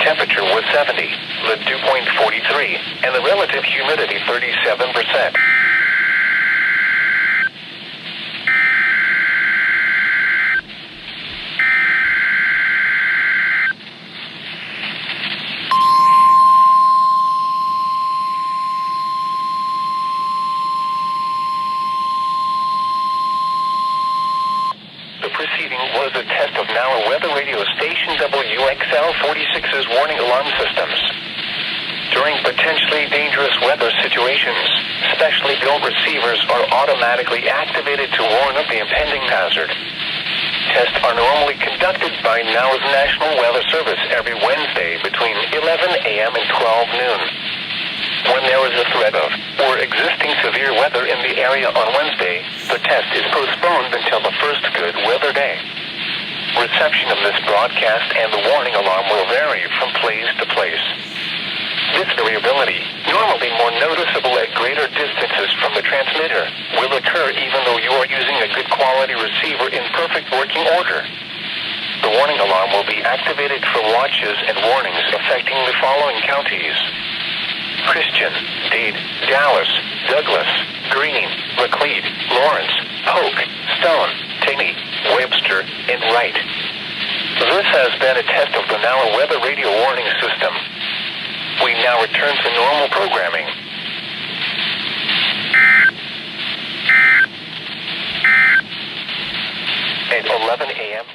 temperature was 70, the dew point 43, and the relative humidity 37%. The proceeding was a test of NOAA weather radio station WXL46's warning alarm systems. During potentially dangerous weather situations, specially built receivers are automatically activated to warn of the impending hazard. Tests are normally conducted by NOAA's National Weather Service every Wednesday between 11 a.m. and 12 noon. When there is a threat of or existing severe weather in the area on Wednesday, the test is postponed until the first good weather day. Reception of this broadcast and the warning alarm will vary from place to place. This variability, normally more noticeable at greater distances from the transmitter, will occur even though you are using a good quality receiver in perfect working order. The warning alarm will be activated for watches and warnings affecting the following counties: Christian, Dade, Dallas, Douglas, Greene, Laclede, Lawrence, Polk, Stone, Taney, Webster, and Wright. This has been a test of the NOAA Weather Radio Warning System. We now return to normal programming. At 11 a.m.